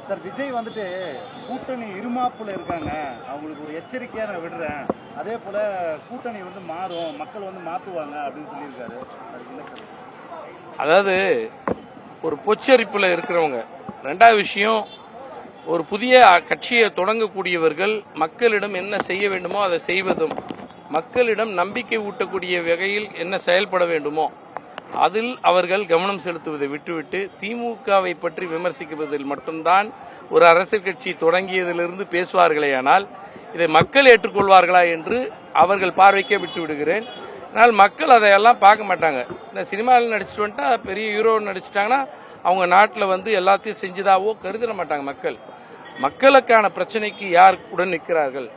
Sir Vijay வந்துட்டு கூட்டணி இருமாப்புல இருக்காங்க, அவங்களுக்கு ஒரு எச்சரிக்கையா நான் விடுறேன், அதே போல கூட்டணி வந்து மாறும், மக்கள் வந்து மாத்துவாங்க அப்படின்னு சொல்லியிருக்காரு. அதுக்கு என்ன சார்? அதாவது ஒரு பொச்சரிப்புல இருக்கிறவங்க. ரெண்டாவது விஷயம், ஒரு புதிய கட்சியை தொடங்கக்கூடியவர்கள் மக்களிடம் என்ன செய்ய வேண்டுமோ அதை செய்வதும், மக்களிடம் நம்பிக்கை ஊட்டக்கூடிய வகையில் என்ன செயல்பட வேண்டுமோ அதில் அவர்கள் கவனம் செலுத்துவதை விட்டுவிட்டு திமுகவை பற்றி விமர்சிக்குவதில் மட்டும்தான் ஒரு அரசியல் கட்சி தொடங்கியதிலிருந்து பேசுவார்களேயானால் இதை மக்கள் ஏற்றுக்கொள்வார்களா என்று அவர்கள் பார்வைக்கே விட்டு விடுகிறேன். ஆனால் மக்கள் அதையெல்லாம் பார்க்க மாட்டாங்க. இந்த சினிமாவில் நடிச்சுட்டு வந்துட்டா, பெரிய ஹீரோ நடிச்சிட்டாங்கன்னா அவங்க நாட்டில் வந்து எல்லாத்தையும் செஞ்சதாவோ கருதிட மாட்டாங்க. மக்களுக்கான பிரச்சனைக்கு யார் உடன் நிற்கிறார்கள்,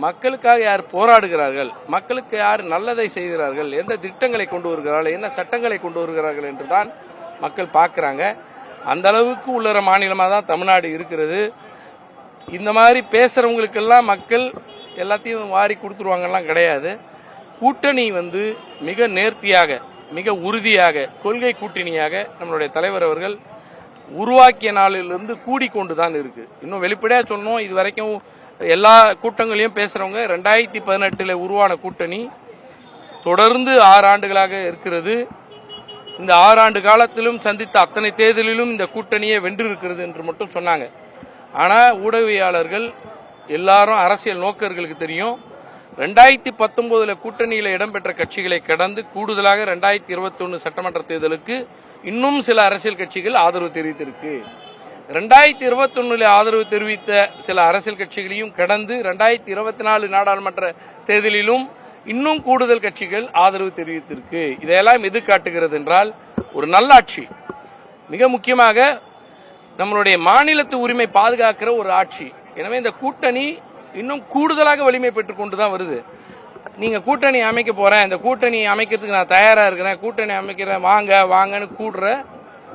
மக்களுக்காக யார் போராடுகிறார்கள், மக்களுக்கு யார் நல்லதை செய்கிறார்கள், எந்த திட்டங்களை கொண்டு வருகிறார்கள், என்ன சட்டங்களை கொண்டு வருகிறார்கள் என்றுதான் மக்கள் பார்க்குறாங்க. அந்த அளவுக்கு உள்ள மாநிலமாக தான் தமிழ்நாடு இருக்கிறது. இந்த மாதிரி பேசுறவங்களுக்கெல்லாம் மக்கள் எல்லாத்தையும் வாரி கொடுத்துருவாங்கலாம் கிடையாது. கூட்டணி வந்து மிக நேர்த்தியாக, மிக உறுதியாக, கொள்கை கூட்டணியாக நம்மளுடைய தலைவர் அவர்கள் உருவாக்கிய நாளிலிருந்து கூடிக்கொண்டு தான் இருக்கு. இன்னும் வெளிப்படையாக சொன்னோம், இது வரைக்கும் எல்லா கூட்டங்களையும் பேசுறவங்க 2018 உருவான கூட்டணி தொடர்ந்து 6 ஆண்டுகளாக இருக்கிறது. இந்த 6 ஆண்டு காலத்திலும் சந்தித்த அத்தனை தேர்தலிலும் இந்த கூட்டணியை வென்றிருக்கிறது என்று மட்டும் சொன்னாங்க. ஆனால் ஊடகவியாளர்கள் எல்லாரும், அரசியல் நோக்கர்களுக்கு தெரியும், 2019 கூட்டணியில் இடம்பெற்ற கட்சிகளை கடந்து கூடுதலாக 2021 சட்டமன்ற தேர்தலுக்கு இன்னும் சில அரசியல் கட்சிகள் ஆதரவு தெரிவித்திருக்கு. 2021 ஆதரவு தெரிவித்த சில அரசியல் கட்சிகளையும் கடந்து 2024 நாடாளுமன்ற தேர்தலிலும் இன்னும் கூடுதல் கட்சிகள் ஆதரவு தெரிவித்திருக்கு. இதையெல்லாம் எது காட்டுகிறது என்றால், ஒரு நல்லாட்சி, மிக முக்கியமாக நம்மளுடைய மாநிலத்து உரிமை பாதுகாக்கிற ஒரு ஆட்சி. எனவே இந்த கூட்டணி இன்னும் கூடுதலாக வலிமை பெற்றுக் கொண்டுதான் வருது. நீங்க கூட்டணி அமைக்க போறேன், இந்த கூட்டணி அமைக்கிறதுக்கு நான் தயாரா இருக்கிறேன், கூட்டணி அமைக்கிறேன், வாங்க வாங்கன்னு கூடுற,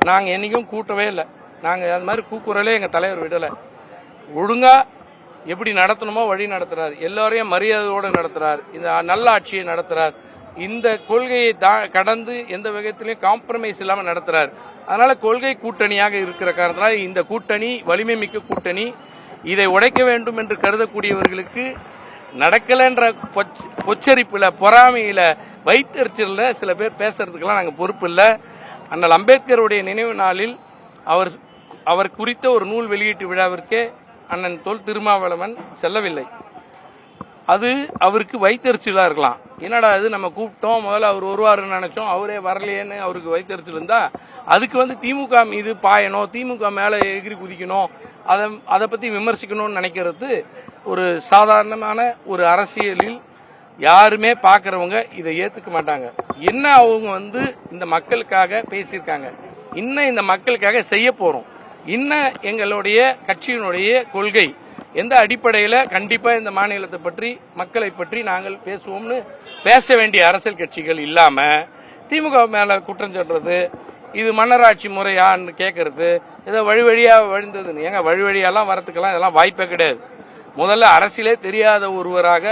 நாங்க என்னைக்கும் கூட்டவே இல்லை. நாங்க அது மாதிரி கூக்குறலே எங்க தலைவர் விடலை. ஒழுங்கா எப்படி நடத்தணுமோ வழி நடத்துறார், எல்லாரையும் மரியாதையோடு நடத்துறார், இந்த நல்ல ஆட்சியை நடத்துறார், இந்த கொள்கையை கடந்து எந்த வகைத்திலையும் காம்ப்ரமைஸ் இல்லாமல் நடத்துறார். அதனால கொள்கை கூட்டணியாக இருக்கிற காரணத்தினால இந்த கூட்டணி வலிமை மிக்க கூட்டணி. இதை உடைக்க வேண்டும் என்று கருதக்கூடியவர்களுக்கு நடக்கலன்ற பொச்சரிப்புல, பொறாமையில, வைத்தறிச்சல சில பேர் பேசுறதுக்கெல்லாம் நாங்கள் பொறுப்பு இல்லை. அண்ணல் அம்பேத்கருடைய நினைவு நாளில் அவர் குறித்த ஒரு நூல் வெளியீட்டு விழாவிற்கே அண்ணன் தொல் திருமாவளவன் செல்லவில்லை. அது அவருக்கு வைத்தறிச்சலா இருக்கலாம். என்னடா இது, நம்ம கூப்பிட்டோம், முதல்ல அவர் வருவாருன்னு நினைச்சோம், அவரே வரலையேன்னு அவருக்கு வைத்தறிச்சல் இருந்தா அதுக்கு வந்து திமுக மீது பாயணும், திமுக மேல எகிரி குதிக்கணும், அதை பத்தி விமர்சிக்கணும்னு நினைக்கிறது ஒரு சாதாரணமான ஒரு அரசியலில் யாருமே பார்க்கறவங்க இதை ஏத்துக்க மாட்டாங்க. என்ன அவங்க வந்து இந்த மக்களுக்காக பேசியிருக்காங்க, இன்னும் இந்த மக்களுக்காக செய்ய போறோம், இன்னும் எங்களுடைய கட்சியினுடைய கொள்கை எந்த அடிப்படையில் கண்டிப்பா இந்த மாநிலத்தை பற்றி, மக்களை பற்றி நாங்கள் பேசுவோம்னு பேச வேண்டிய அரசியல் கட்சிகள் இல்லாம திமுக மேல குற்றம் சொல்றது, இது மன்னராட்சி முறையான்னு கேட்கறது, ஏதோ வழி வழியா வழிந்ததுன்னு. ஏங்க வழி வழியெல்லாம் வரத்துக்கெல்லாம் இதெல்லாம் வாய்ப்பே கிடையாது. முதல்ல அரசியலே தெரியாத ஒருவராக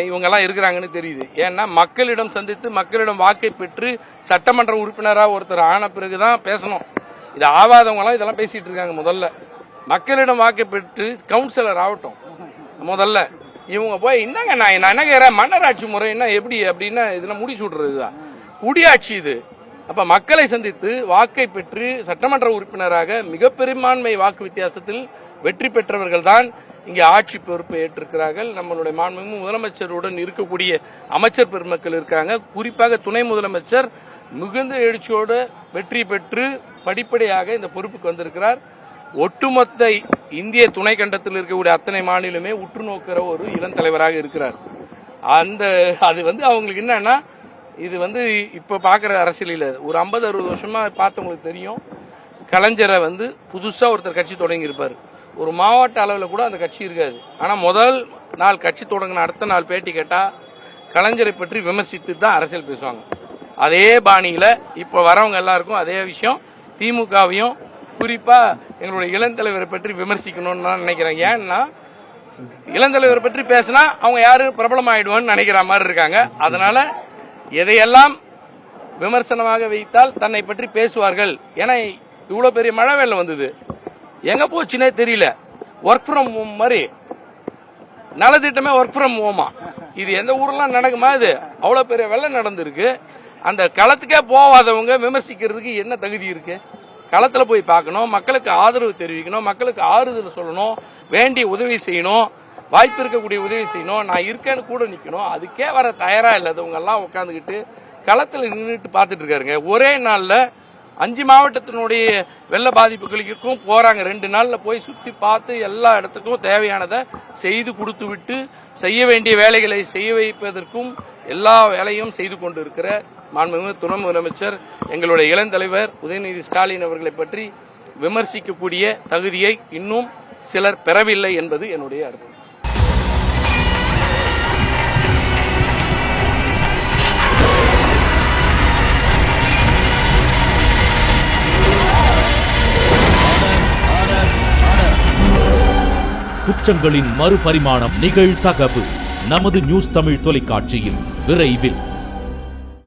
இவங்கெல்லாம் இருக்கிறாங்கன்னு தெரியுது. ஏன்னா மக்களிடம் சந்தித்து மக்களிடம் வாக்கை பெற்று சட்டமன்ற உறுப்பினராக ஒருத்தர் ஆன பிறகுதான் பேசணும். இது ஆவாதவங்களாம் இதெல்லாம் பேசிட்டு இருக்காங்க. முதல்ல மக்களிடம் வாக்கை பெற்று கவுன்சிலர் ஆகட்டும். முதல்ல இவங்க போய் என்னங்க நான் என்ன கேட்கிறேன், மன்னராட்சி முறை என்ன எப்படி அப்படின்னா இதெல்லாம் முடிச்சு விடுறதுதான் குடியாட்சி இது. அப்ப மக்களை சந்தித்து வாக்கை பெற்று சட்டமன்ற உறுப்பினராக மிக பெரும்பான்மை வாக்கு வித்தியாசத்தில் வெற்றி பெற்றவர்கள் தான் இங்கே ஆட்சி பொறுப்பை ஏற்றிருக்கிறார்கள். நம்மளுடைய மாண்புமிகு முதலமைச்சருடன் இருக்கக்கூடிய அமைச்சர் பெருமக்கள் இருக்காங்க. குறிப்பாக துணை முதலமைச்சர் மிகுந்த எழுச்சியோடு வெற்றி பெற்று படிப்படியாக இந்த பொறுப்புக்கு வந்திருக்கிறார். ஒட்டுமொத்த இந்திய துணை கண்டத்தில் இருக்கக்கூடிய அத்தனை மாநிலமே உற்று நோக்கிற ஒரு இளம் தலைவராக இருக்கிறார். அது வந்து அவங்களுக்கு என்னன்னா, இது வந்து இப்ப பாக்குற அரசியலில் ஒரு 50-60 வருஷமா பார்த்தவங்களுக்கு தெரியும். கலைஞரை வந்து புதுசா ஒருத்தர் கட்சி தொடங்கி இருப்பாரு, ஒரு மாவட்ட அளவில் கூட அந்த கட்சி இருக்காது. ஆனா முதல் நாள் கட்சி தொடங்கின அடுத்த நாள் பேட்டி கேட்டா கலைஞரை பற்றி விமர்சித்து தான் அரசியல் பேசுவாங்க. அதே பாணியில இப்ப வரவங்க எல்லாருக்கும் அதே விஷயம். திமுகவையும் குறிப்பா எங்களுடைய இளந்தலைவரை பற்றி விமர்சிக்கணும்னு நான் நினைக்கிறேன். ஏன்னா இளந்தலைவரை பற்றி பேசினா அவங்க யாரு பிரபலம் ஆயிடுவான்னு நினைக்கிற மாதிரி இருக்காங்க. அதனால எதையெல்லாம் விமர்சனமாக வைத்தால் தன்னை பற்றி பேசுவார்கள். ஏன்னா இவ்வளவு பெரிய மழை வெள்ளம் வந்தது, எங்க போச்சுன்னே தெரியல. ஒர்க் ஃப்ரம் ஹோம் மாதிரி நலத்திட்டமே ஒர்க் ஃப்ரம் ஹோமா. இது எந்த ஊர்லாம் நடக்குமா? இது அவ்வளவு பெரிய வெள்ளம் நடந்திருக்கு. அந்த களத்துக்கே போகாதவங்க விமர்சிக்கிறதுக்கு என்ன தகுதி இருக்கு? களத்துல போய் பார்க்கணும், மக்களுக்கு ஆதரவு தெரிவிக்கணும், மக்களுக்கு ஆறுதல் சொல்லணும், வேண்டிய உதவி செய்யணும், வாய்ப்பு இருக்கக்கூடிய உதவி செய்யணும், நான் இருக்கேன்னு கூட நிக்கணும். அதுக்கே வர தயாரா இல்லாதவங்க எல்லாம் உட்காந்துக்கிட்டு களத்துல நின்றுட்டு பார்த்துட்டு இருக்காருங்க. ஒரே நாள்ல 5 மாவட்டத்தினுடைய வெள்ள பாதிப்புகளுக்கும் போறாங்க. 2 நாள்ல போய் சுத்தி பார்த்து எல்லா இடத்துக்கும் தேவையானதை செய்து கொடுத்து விட்டு செய்ய வேண்டிய வேலைகளை செய்ய வைப்பதற்கும் எல்லா வேலையும் செய்து கொண்டு இருக்கிற மாண்புமிகு துணை முதலமைச்சர் எங்களுடைய இளந்தலைவர் உதயநிதி ஸ்டாலின் அவர்களை பற்றி விமர்சிக்கக்கூடிய தகுதியை இன்னும் சிலர் பெறவில்லை என்பது என்னுடைய அர்த்தம். குற்றங்களின் மறுபரிமாணம் நிகழ்தகவு நமது நியூஸ் தமிழ் தொலைக்காட்சியில் விரைவில்.